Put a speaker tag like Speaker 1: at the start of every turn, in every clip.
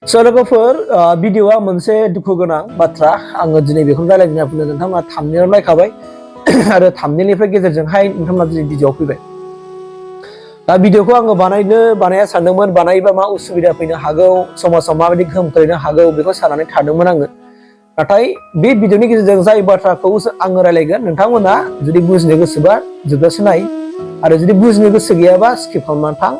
Speaker 1: लोगोफोर भिडिअआ मोनसे दुखु गोनां बाथ्रा आङो दिनै बेखौ रायलायनो बुंनो नोंथांमोना थाम्बनेइलाव नायखाबाय आरो थाम्बनेइलनिफ्राय गेजेरजोंहाय नोंथांमोना दिनै भिडिअआव फैबाय। दा भिडिअखौ आङो बानाया सानदोंमोन, बानायोबा मा उसुबिदा फैनो हागौ, समाजाव माबायदि गोहोम खोलैनो हागौ बेखौ साननानै थादोंमोन आङो। नाथाय बे भिडिअनि गेजेरजों जाय बाथ्राखौ आङो रायलायगोन नोंथांमोना जुदि बुजिनो गोसोबा जोबजासिम नाय, आरो जुदि बुजिनो गोसो गैयाबा स्किप खालामनानै थां,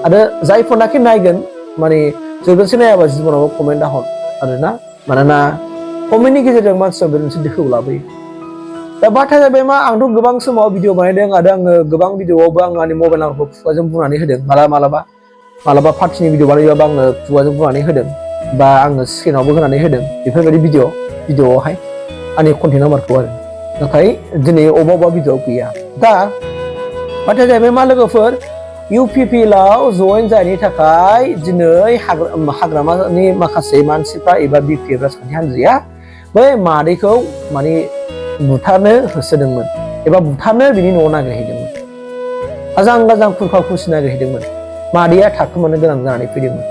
Speaker 1: आरो जायफोरनाखि नायगोन माने जोबजासिम नायाबा जिबनाव कमेन्ट दाहर आरोना, मानोना कमेन्टनि गेजेरजों मानसिया बे मोनसे दोहौ लाबोयो। दा बाथ्राया जाबाय मा, आंथ' गोबां समाव भिडिअ बानायदों आरो आङो गोबां भिडिअआवबो आंनि मबाइल नाम्बारखौ खुगाजों बुंनानै होदों। मालाबा पार्टिनि भिडिअ बानायोबा आङो खुगाजों बुंनानै होदों, बा आङो स्क्रिनावबो होनानै होदों बेफोरबायदि भिडिअआवहाय आंनि कन्टेक्ट नाम्बारखौ आरो। नाथाय दिनै अबेबा भिडिअआव गैया। दा बाथ्राया जाहैबाय मा लोगोफोर, UPPLआव जयेन जानायनि थाखाय दिनै हाग्रामानि माखासे मानसिफ्रा एबा BPF राजखान्थि हान्जाया बै मादैखौ माने बुथारनो होसोदोंमोन एबा बुथारनो बिनि न'आव नागिरहैदोंमोन। आजां खुरखा खुसि नागिरहैदोंमोन। मादैया थाखोमानो गोनां जानानै फैदोंमोन।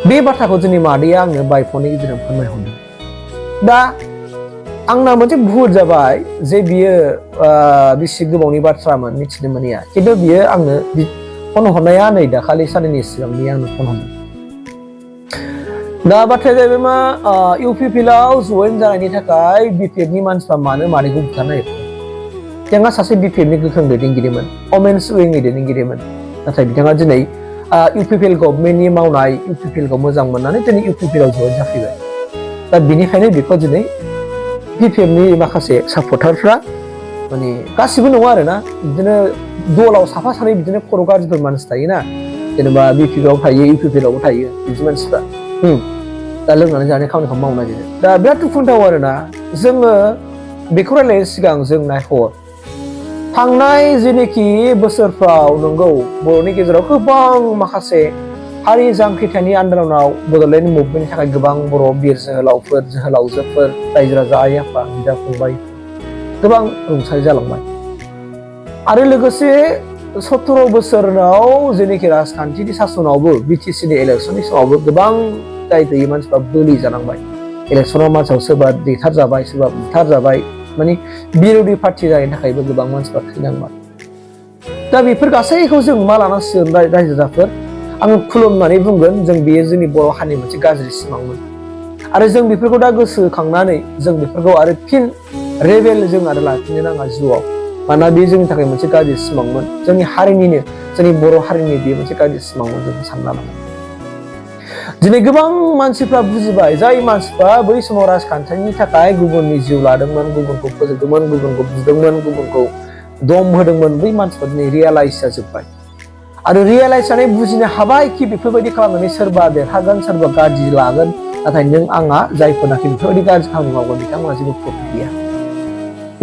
Speaker 1: बे बाथ्राखौ दिनै मादैया आंनो बाय फननि गेजेरजों फोरमायहरदों। दा आंना मोनसे भुल जाबाय जे बियो बेसे गोबावनि बाथ्रामोन मिथिनो मोनैया, खिन्थु बियो आंनो फन हरनाया नै दाखालि साननैनि सिगां बियो आंनो फन हरदों। दा बाथ्राया जाहैबाय मा, UPPLआव जयेन जानायनि थाखाय BPFनि मानसिफ्रा मानो मादैखौ बुथारनो नागिरदों? बिथाङा सासे BPFनि गोख्रों दैदेनगिरिमोन, वमेन्स उइंनि दैदेनगिरिमोन। नाथाय बिथाङा दिनै UPPL गभर्नमेन्टनि मावनाय UPPLखौ मोजां मोननानै दिनै UPPLआव जयेन जाफैबाय। दा बिनिखायनो बेखौ दिनै BPFनि माखासे सापर्टारफ्रा, माने गासिबो नङा आरोना, बिदिनो दलाव साफा सानै बिदिनो खर' गाज्रिफोर मानसि थायोना, जेनेबा BPFआव थायो UPPLआवबो थायो बिदि मानसिफ्रा दा लोंनानै जानाय खामानिखौ मावनो नागिरो। दा बिराद दुखुनांथाव आरोना। जोङो बेखौ रायलायनायनि सिगां जों नायहर, थांनाय जेनोखि बोसोरफ्राव नंगौ बर'नि गेजेराव गोबां माखासे हारि जांख्रिथायनि आन्दोलनाव बड'लेण्ड मुभमेन्टनि थाखाय गोबां बर' बिर जोहोलावफोर, जोहोलावजोफोर, रायजो राजा, आइ आफा, बिदा फंबाय गोबां रुंसारि जालांबाय। आरो लोगोसे 17 बोसोराव जेनोखि राजखान्थिनि सासनावबो BTCनि इलेक्सननि समावबो गोबां दाय गैयै मानसिफ्रा बोलि जानांबाय। इलेक्सनाव मानसियाव सोरबा देथारजाबाय, सोरबा बुथारजाबाय, माने बिर'धि पार्टि जानायनि थाखायबो गोबां मानसिफ्रा थैनांबाय। दा बेफोर गासैखौ जों मा लानांसिगोन रायजो राजाफोर? आङो खुलुमनानै बुंगोन, जों बेयो जोंनि बर' हारिनि मोनसे गाज्रि सिमांमोन। आरो जों बेफोरखौ दा गोसोखांनानै जों बेफोरखौ आरो फिन रेबेल जों आरो लाफिननो नाङा जिउआव। मानोना बे जोंनि थाखाय मोनसे गाज्रि सिमांमोन, जोंनि हारिनिनो, जोंनि बर' हारिनि बेयो मोनसे गाज्रि सिमांमोन, जों सानना लानांगोन। दिनै गोबां मानसिफ्रा बुजिबाय, जाय मानसिफ्रा बै समाव राजखान्थिनि थाखाय गुबुननि जिउ लादोंमोन, गुबुनखौ फोजोबदोंमोन, गुबुनखौ बुदोंमोन, गुबुनखौ दम होदोंमोन, बै मानसिफ्रा दिनै रियेलाइज जाजोब्बाय। आरो रियेलाइज जानानै बुजिनो हाबाय कि बेफोरबायदि खालामनानै सोरबा देरहागोन, सोरबा गाज्रि लागोन, नाथाय नों आंहा जायफोरनाखि बेफोरबायदि गाज्रि खामानि मावगोन बिथांमोनहा जेबो प्रफिट गैया।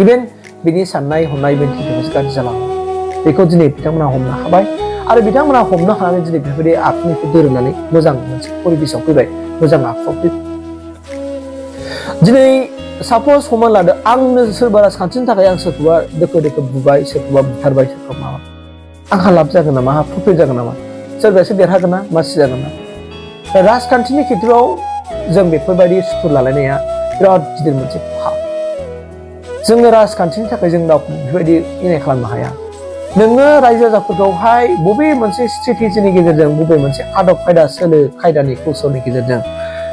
Speaker 1: इभेन बिनि साननाय हनाय मेन्टेलिटियाबो गाज्रि जालाङो। बेखौ दिनै बिथांमोना हमनो हाबाय, आरो बिथांमोना हमनो हानानै दिनै बेफोरबायदि आखुनिफ्राय दोरोदनानै मोजां मोनसे परिबेसाव फैबाय, मोजां आखुआव फैबाय। दिनै सापज हमना लादो, आंनो सोरबा राजखान्थिनि थाखाय आं सोरखौबा दोखो दोखो बुबाय, सोरखौबा बुथारबाय, सोरखौबा माबा, आंहा लाब जागोन नामा? आंहा प्रफिट जागोन नामा? सोरबासो देरहागोन ना, मासि जागोन ना? दा राजखान्थिनि खेथ्रआव जों बेफोरबायदि सुथुर लालायनाया बिराद गिदिर मोनसे फाब। जोङो राजखान्थिनि थाखाय जों रावखौ बेफोरबायदि इनाय खालामनो हाया। नोङो रायजो राजाफोरखौहाय बबे मोनसे स्ट्रेटेजिनि गेजेरजों, बबे मोनसे आदब खायदा, सोलो खायदानि कौशलनि गेजेरजों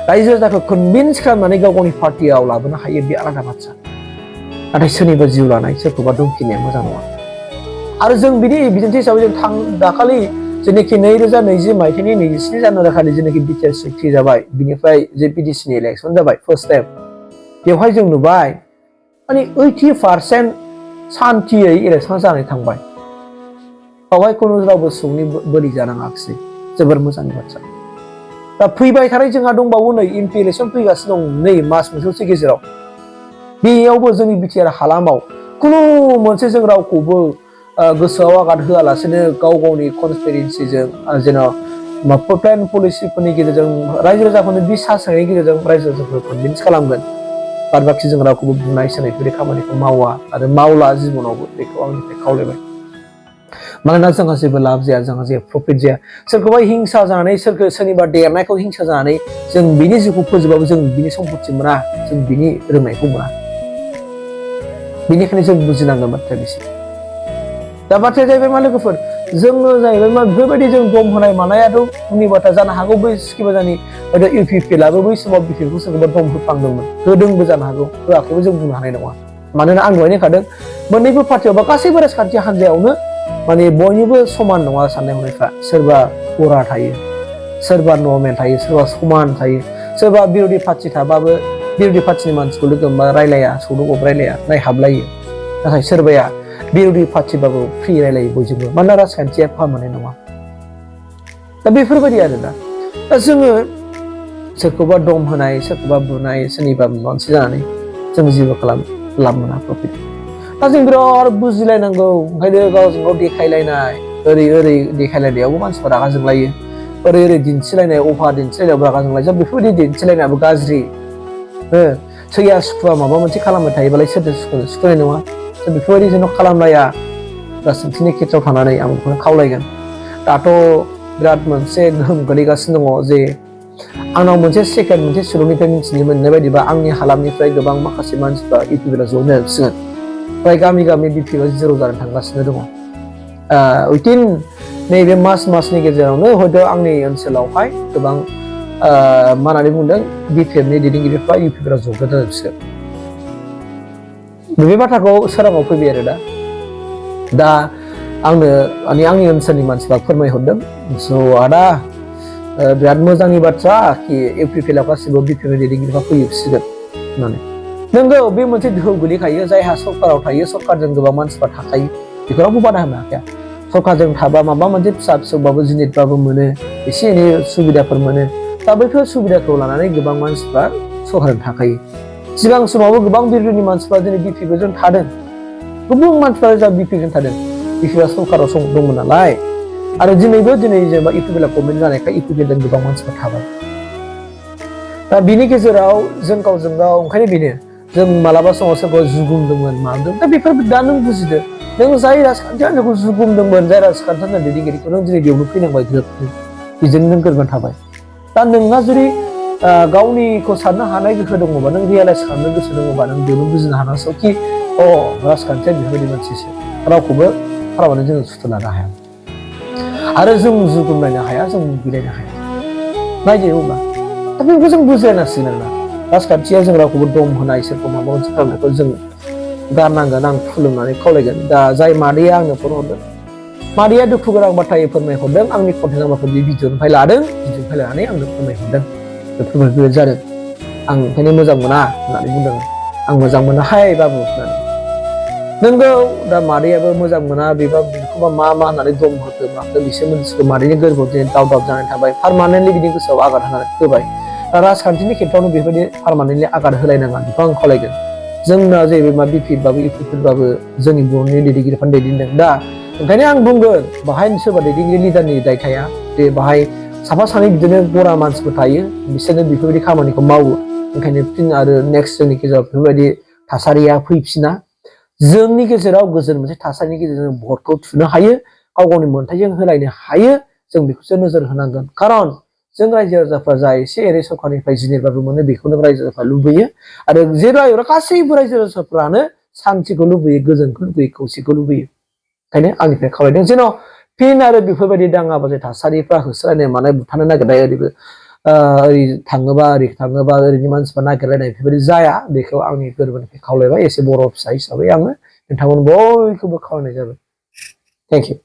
Speaker 1: रायजो राजाखौ कनभिन्स खालामनानै गाव गावनि पार्टियाव लाबोनो हायो, बे आलादा बाथ्रा। नाथाय सोरनिबा जिउ लानाय, सोरखौबा दमखिनाया मोजां नङा। आरो जों बिनि बिदिन्थि हिसाबै जों दाखालि जेनोखि 2020 मायथाइनि 27 जानुवारि खालि जेनोखि बिटिआर सक्ति जाबाय, बिनिफ्राय जे BDCनि इलेक्सन जाबाय फार्स्ट टाइम, बेवहाय जों नुबाय माने 80% सान्थियै इलेक्सन जानानै थांबाय। बावहाय खुनु रावबो सुबुंनि बोलि जानाङाखिसै, जोबोर मोजांनि बाथ्रा। दा फैबाय थानाय जोंहा दंबावो नै MP इलेक्सन फैगासिनो दं नै मास मोनसेसो गेजेराव। बेयावबो जोंनि बिटिआर हालामाव खुनु मोनसे जों रावखौबो गोसोआव आघात होआलासेनो गाव गावनि कनस्पिरेन्सिजों जेन' प्लेन पलिसिफोरनि गेजेरजों रायजो राजाफोरनि बिसास होनायनि गेजेरजों रायजो राजाफोरखौ कनभिन्स खालामगोन। बाद बाखि जों रावखौबो बुनाय सोनाय बेफोरबायदि खामानिखौ मावा आरो मावला जिबनावबो, बेखौ आंनिफ्राय खावलायबाय। मानोना जोंहा जेबो लाब जाया, जोंहा जेबो प्रफिट जाया। सोरखौबा हिंसा जानानै सोरनिबा देरनायखौ हिंसा जानानै जों बिनि जिउखौ फोजोबाबो जों बिनि सम्पति मोना, जों बिनि रोंनायखौ मोना। बेनिखायनो जों बुजिनांगोन बाथ्राया बेसे। दा बाथ्राया जाहैबाय मा लोगोफोर, जोङो जाहैबाय मा बेफोरबायदि जों दम होनाय मानायाथ' उननि बाथ्रा जानो हागौ। बै स्किबाजानि इउपिपिएलआबो बै समाव बिपिएलखौ सोरखौबा दम होफ्लांदोंमोन, होदोंबो जानो हागौ, होआखैबो जों बुंनो हानाय नङा। मानोना आं दहायनो होखादों मोननैबो पार्टियाव बा गासैबो राजखान्थि हान्जायावनो माने बयनिबो समान नङा साननाय हनायफ्रा। सोरबा गरा थायो, सोरबा नर्मेल थायो, सोरबा समान थायो, सोरबा बिर'धि पार्टि थाबाबो बिर'धि पार्टिनि मानसिखौ लोगो मोनबा रायलाया, सौदोब रायलाया, नायहाबलायो। नाथाय सोरबाया बिर'धि पार्टिबाबो फ्रि रायलायो बयजोंबो, मानोना राजखान्थिया पारमानेन्ट नङा। दा बेफोरबायदि आरो दा जोङो सोरखौबा दम होनाय, सोरखौबा बुनाय, सोरनिबा माबा मोनसे जानानै जों जेबो लाब मोना, प्रफिट। दा जों बिराद बुजिलायनांगौ। ओंखायनो गावजों गाव देखायलायनाय, ओरै देखायलायनायावबो मानसिफोरा रागा जोंलायो, ओरै दिन्थिलायनाय, अफार दिन्थिलायनायावबो रागा जोंलायो। जों बेफोरबायदि दिन्थिलायनायाबो गाज्रि। सैया सुखुवा माबा मोनसे खालामबाय थायोबालाय सोरथो सुखुनाय नङा। जों बेफोरबायदि जेन' खालामलाया, राजखान्थिनि खेथ्रआव थानानै आं बेखौनो खावलायगोन। दाथ' बिराद मोनसे गोहोम गोलैगासिनो दङ जे आंनाव मोनसे सेकेन्ड मोनसे सुलुंनिफ्राय मिथिनो मोननाय बायदिबा आंनि हालामनिफ्राय गोबां माखासे मानसिफ्रा इउपिपिएलआव जइन जाजोबसिगोन। फ्राय गामि गामि बिपिएलआ जिर' जानो थांगासिनो दङ। उइथिन नैबे मासनि गेजेरावनो हयथ' आंनि ओनसोलावहाय गोबां मा होननानै बुंदों, बिपिएलनि दैदेनगिरिफ्रा इउपिपिएलआव जइन जाजोबसिगोन। बे बाथ्राखौ सोराङाव फैबाय आरो दा आंनो आंनि ओनसोलनि मानसिफ्रा फोरमायहरदों। स' आदा बिराद मोजांनि बाथ्रा कि इउपिपिएलआव गासिबो बिपिएलनि दैदेनगिरिफ्रा फैजोबसिगोन होननानै। नंगौ, बे मोनसे दोहौ गोलैखायो। जायहा सरकाराव थायो, सरकारजों गोबां मानसिफ्रा थाखायो, बेखौ रावबो बादा होनो हाखाया। सरकारजों थाबा माबा मोनसे फिसा फिसौबाबो जिनिसबाबो मोनो, एसे एनै सुबिदाफोर मोनो। दा बैफोर सुबिदाखौ लानानै गोबां मानसिफ्रा सरकारजों थाखायो। सिगां समावबो गोबां बिर'धिनि मानसिफ्रा दिनै बिपिएलजों थादों, गोबां मानसिफ्रा जा बिपिएलजों थादों। बिपिएलआ सरकाराव दंमोन नालाय, आरो दिनैबो जेनेबा इउपिपिएलआ गभर्नमेन्ट जानायखाय इउपिपिएलजों गोबां मानसिफ्रा थाबाय। दा बिनि गेजेराव जों गावजों गाव, ओंखायनो बेनो जों मालाबा समाव सोरखौ जुगुमदोंमोन मादों। दा बेफोर दा नों बुजिदो, नों जाय राजखान्थि हान्जाखौ जुगुमदोंमोन, जाय राजखान्थि हान्जानि दैदेनगिरिखौ नों दिनै बेयावनो फैनांबाय, बेजों नों गोरोबनानै थाबाय। दा नोंहा जुदि गावनिखौ साननो हानाय गोहो दङबा, नों रियेलाइज खालामनो गोसो दङबा, नों बेयावनो बुजिनो हानांगौ कि राजखान्थिया बेफोरबायदि मोनसेसो, रावखौबो पारमानेन्ट जोङो सुथुर लानो हाया, आरो जों जुगुमलायनो हाया, जों मुगैलायनो हाया। नायदो अब्ला दा बेखौ जों बुजायनांसिगोन आरोना। राजखान्थियाव जों रावखौबो दम होनाय, सोरखौ माबा मोनसे खालामनायखौ जों गारनांगोन, आं खुलुमनानै खावलायगोन। दा जाय मादैया आंनो फन हरदों, मादैया दुखु गोनां बाथ्रायै फोरमायहरदों। आंनि कन्टेक्ट नाम्बारखौ बे भिडिअनिफ्राय लादों, भिडिअनिफ्राय लानानै आंनो फोरमायहरदों। बेफोरबायदि जादों, आं ओंखायनो मोजां मोना होननानै बुंदों। आं मोजां मोना हाय बाबु होननानै। नोंगौ, दा मादैयाबो मोजां मोना, बेखौबा मा होननानै दम होखो माखो बिसोर मोनसिखौ। मादैनि गोरबोआव दिनै दाव जानानै थाबाय, पारमानेन्टलि बिनि गोसोआव आघात होबाय। दा राजखान्थिनि खेथ्रआवनो बेबायदि पारमानेन्टलि आघात होलायनाङा, बेखौ आं खावलायगोन। जोंना जाहैबाय मा बिपिएलबाबो इउपिपिएलबाबो जोंनि बर'नि दैदेनगिरिफोरा दैदेनदों। दा ओंखायनो आं बुंगोन, बाहाय सोरबा दैदेनगिरि लिडारनि दाय थाया, जे बाहाय साफा सानै बिदिनो गरा मानसिफोर थायो, बिसोरनो बेफोरबायदि खामानिखौ मावो। ओंखायनो फिन आरो नेक्स्ट जोंनि गेजेराव बेफोरबायदि थासारिया फैफिना। जोंनि गेजेराव गोजोन मोनसे थासारिनि गेजेरजों भटखौ थुनो हायो, गाव गावनि मोन्थायजों होलायनो हायो। जों बेखौसो नोजोर होनांगोन। खारन जों रायजो राजाफ्रा जा एसे एनै सरकारनिफ्राय जिनिसबाबो मोनो, बेखौनो रायजो राजाफ्रा लुबैयो। आरो गासैबो रायजो राजाफ्रानो सान्थिखौ लुबैयो, गोजोनखौ लुबैयो, खौसेखौ लुबैयो। ओंखायनो आंनिफ्राय खावलायदों जेन' फिन आरो बेफोरबायदि दाङा बाजि थासारिफ्रा होसोलायनाय मानाय, बुथारनो नागिरनाय, ओरै थाङोबा ओरैनि मानसिफ्रा नागिरलायनाय बेफोरबायदि जाया। बेखौ आंनि गोरबोनिफ्राय खावलायबाय। एसे बर' फिसा हिसाबै आङो नोंथांमोन बयखौबो खावलायनाय जाबाय। Thank you.